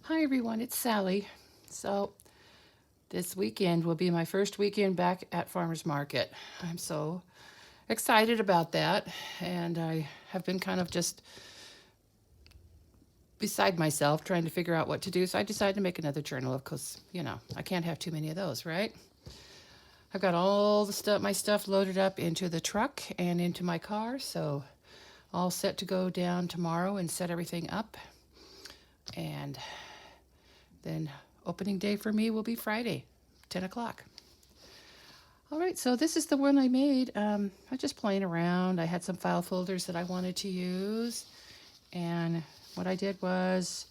Hi everyone, it's Sally. So, this weekend will be my first weekend back at Farmers Market. I'm so excited about that, and I have been kind of just beside myself trying to figure out what to do. So, I decided to make another journal, of course, I can't have too many of those, right? I've got all my stuff loaded up into the truck and into my car, so all set to go down tomorrow and set everything up. And then opening day for me will be Friday, 10 o'clock. All right, so this is the one I made. I was just playing around. I had some file folders that I wanted to use. And what I did was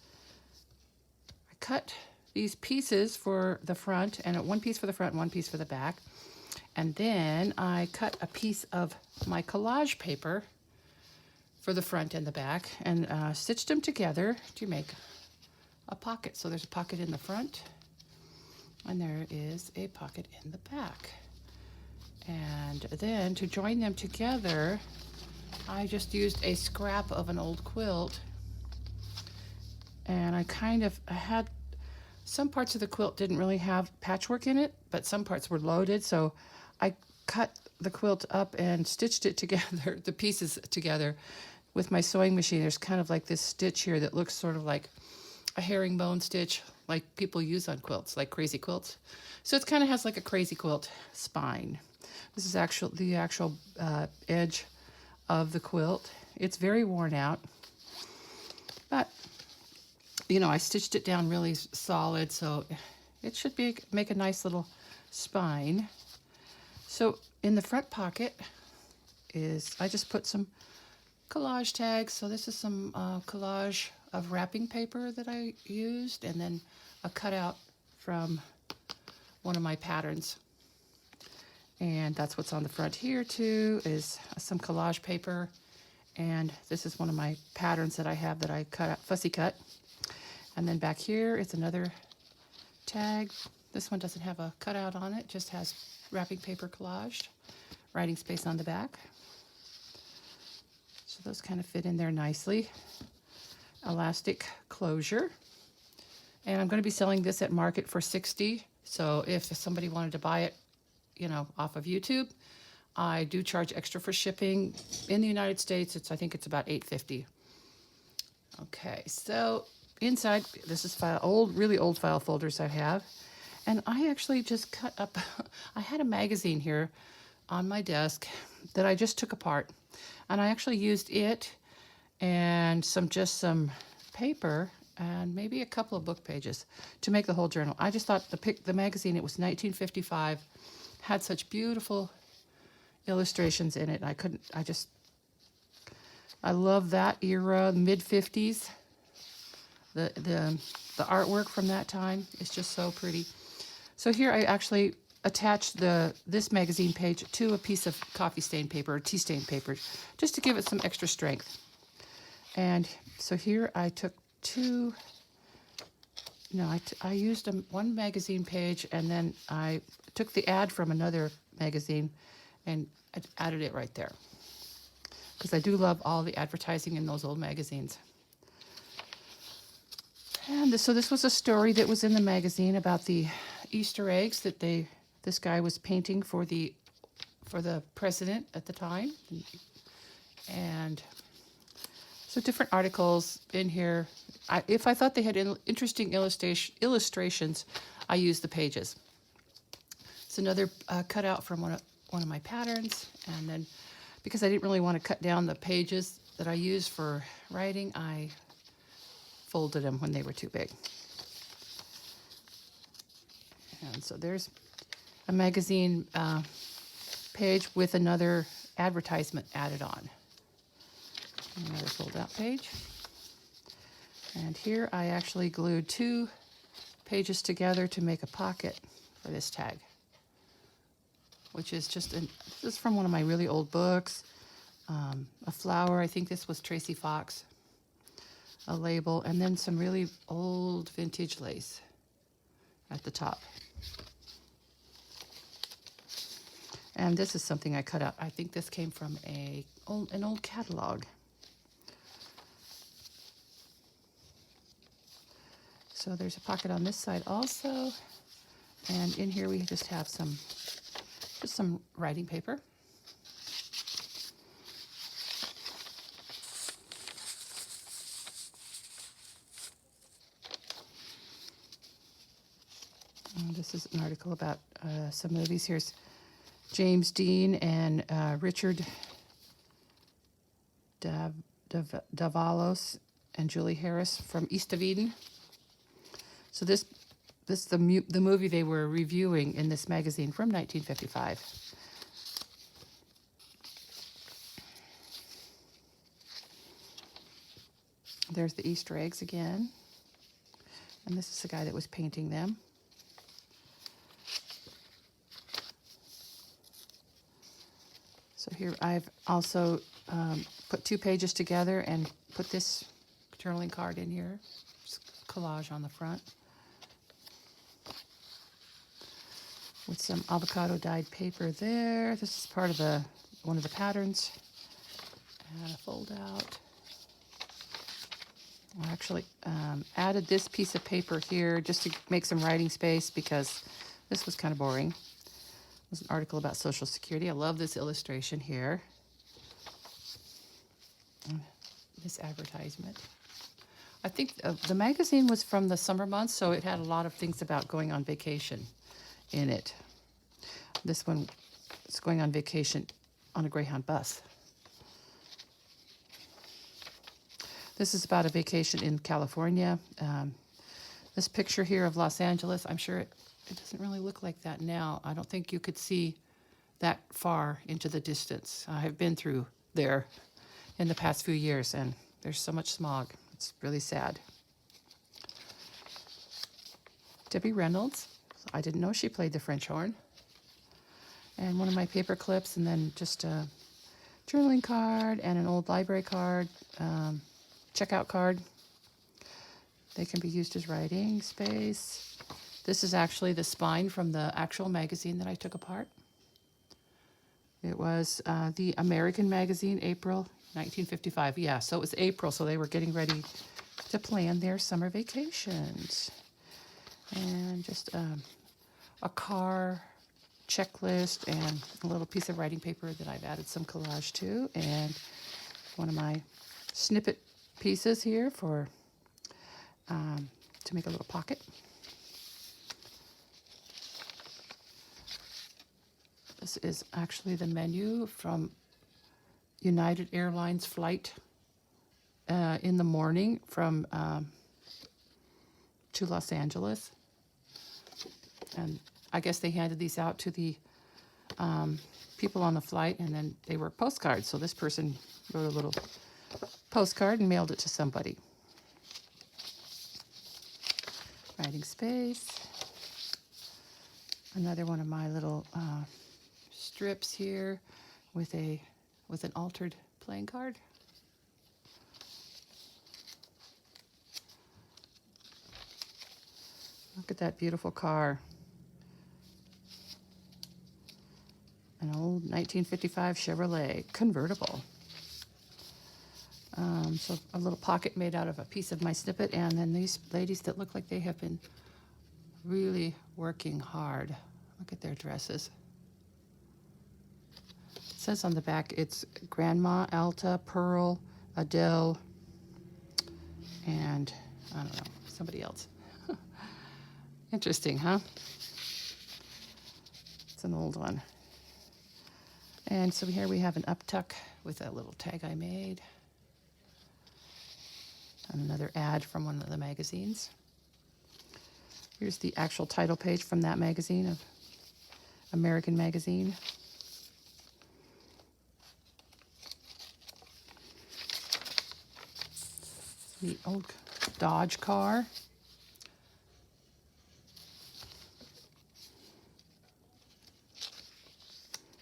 I cut these pieces for the front, and one piece for the front and one piece for the back. And then I cut a piece of my collage paper for the front and the back and stitched them together to make a pocket. So there's a pocket in the front, and there is a pocket in the back. And then to join them together, I just used a scrap of an old quilt. And I had some parts of the quilt didn't really have patchwork in it, but some parts were loaded. So I cut the quilt up and stitched it together, the pieces together with my sewing machine. There's kind of like this stitch here that looks sort of like a herringbone stitch, like people use on quilts, like crazy quilts. So it kind of has like a crazy quilt spine. This is the actual edge of the quilt. It's very worn out, but I stitched it down really solid, so it should make a nice little spine. So in the front pocket I just put some collage tags. So this is some collage of wrapping paper that I used, and then a cutout from one of my patterns. And that's what's on the front here too, is some collage paper. And this is one of my patterns that I have that I cut out, fussy cut. And then back here is another tag. This one doesn't have a cutout on it, just has wrapping paper collaged, writing space on the back. So those kind of fit in there nicely. Elastic closure. And I'm going to be selling this at market for $60. So if somebody wanted to buy it, off of YouTube, I do charge extra for shipping. In the United States, I think it's about $8.50. Okay, so inside, this is really old file folders I have. And I actually just cut up, I had a magazine here on my desk that I just took apart. And I actually used it and some paper and maybe a couple of book pages to make the whole journal. I just thought the magazine, it was 1955, had such beautiful illustrations in it. I love that era, mid-50s. The artwork from that time is just so pretty. So here I actually attached this magazine page to a piece of coffee stain paper or tea stain paper, just to give it some extra strength. And so here I took I used one magazine page, and then I took the ad from another magazine and I added it right there, because I do love all the advertising in those old magazines. And so this was a story that was in the magazine about the Easter eggs that this guy was painting for the president at the time. And so different articles in here. If I thought they had interesting illustrations, I used the pages. It's another cutout from one of my patterns. And then because I didn't really want to cut down the pages that I use for writing, I folded them when they were too big. And so there's a magazine page with another advertisement added on. Another fold-out page. And here I actually glued 2 pages together to make a pocket for this tag, which is this is from one of my really old books. A flower, I think this was Tracy Fox. A label, and then some really old vintage lace at the top. And this is something I cut out. I think this came from an old catalog. So there's a pocket on this side also. And in here we just have some writing paper. And this is an article about some movies. Here's James Dean and Richard Davalos and Julie Harris from East of Eden. So this the movie they were reviewing in this magazine from 1955. There's the Easter eggs again. And this is the guy that was painting them. So here I've also put 2 pages together and put this journaling card in here. Just collage on the front. With some avocado dyed paper there. This is part of one of the patterns. And a fold out. I actually added this piece of paper here just to make some writing space because this was kind of boring. It was an article about Social Security. I love this illustration here. This advertisement. I think the magazine was from the summer months, so it had a lot of things about going on vacation in it. This one is going on vacation on a Greyhound bus. This is about a vacation in California. This picture here of Los Angeles, I'm sure it doesn't really look like that now. I don't think you could see that far into the distance. I have been through there in the past few years, and there's so much smog. It's really sad. Debbie Reynolds. I didn't know she played the French horn. And one of my paper clips, and then just a journaling card and an old library card, checkout card. They can be used as writing space. This is actually the spine from the actual magazine that I took apart. It was the American Magazine, April 1955. Yeah, so it was April, so they were getting ready to plan their summer vacations. And just a car checklist and a little piece of writing paper that I've added some collage to, and one of my snippet pieces here for to make a little pocket. This is actually the menu from United Airlines flight in the morning from to Los Angeles. And I guess they handed these out to the people on the flight, and then they were postcards. So this person wrote a little postcard and mailed it to somebody. Writing space. Another one of my little strips here with an altered playing card. Look at that beautiful car. An old 1955 Chevrolet convertible. So a little pocket made out of a piece of my snippet, and then these ladies that look like they have been really working hard. Look at their dresses. It says on the back it's Grandma, Alta, Pearl, Adele, and I don't know, somebody else. Interesting, huh? It's an old one. And so here we have an uptuck with a little tag I made. And another ad from one of the magazines. Here's the actual title page from that magazine, of American Magazine. The old Dodge car.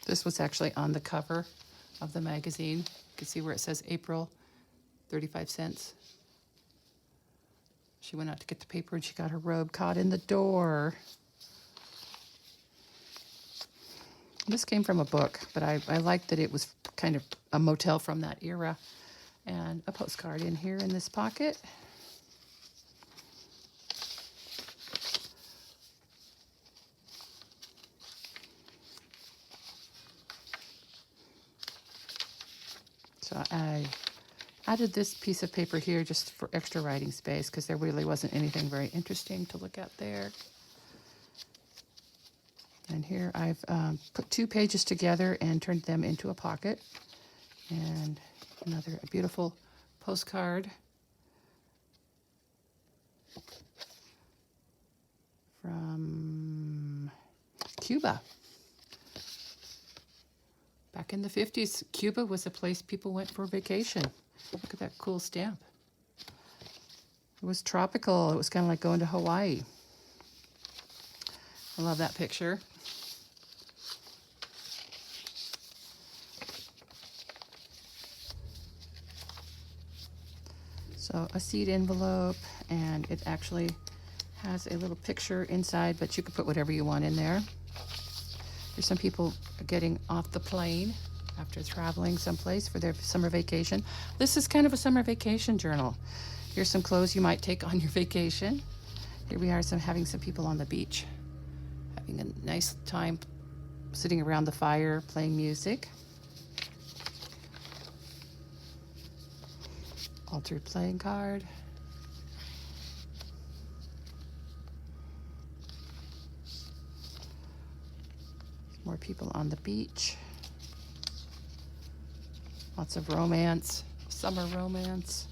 This was actually on the cover of the magazine. You can see where it says April, 35 cents. She went out to get the paper and she got her robe caught in the door. This came from a book, but I liked that it was kind of a motel from that era. And a postcard in here in this pocket. So I added this piece of paper here just for extra writing space because there really wasn't anything very interesting to look at there. And here I've put 2 pages together and turned them into a pocket. And another beautiful postcard from Cuba. Back in the 50s, Cuba was a place people went for vacation. Look at that cool stamp. It was tropical. It was kind of like going to Hawaii. I love that picture. So a seed envelope, and it actually has a little picture inside, but you can put whatever you want in there. There's some people getting off the plane after traveling someplace for their summer vacation. This is kind of a summer vacation journal. Here's some clothes you might take on your vacation. Here we are having some people on the beach, having a nice time sitting around the fire, playing music. Altered playing card. More people on the beach. Lots of romance, summer romance,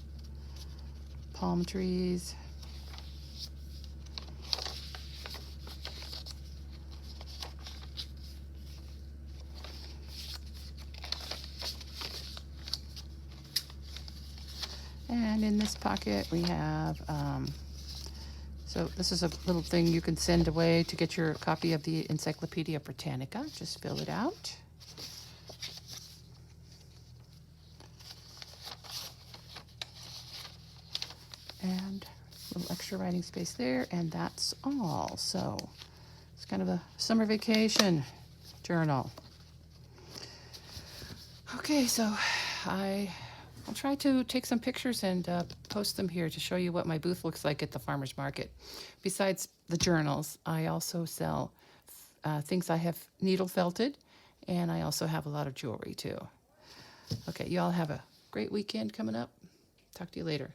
palm trees. And in this pocket we have, so this is a little thing you can send away to get your copy of the Encyclopedia Britannica. Just fill it out. And a little extra writing space there, and that's all. So it's kind of a summer vacation journal. Okay, so I'll try to take some pictures and post them here to show you what my booth looks like at the farmer's market. Besides the journals, I also sell things I have needle felted, and I also have a lot of jewelry too. Okay, you all have a great weekend coming up. Talk to you later.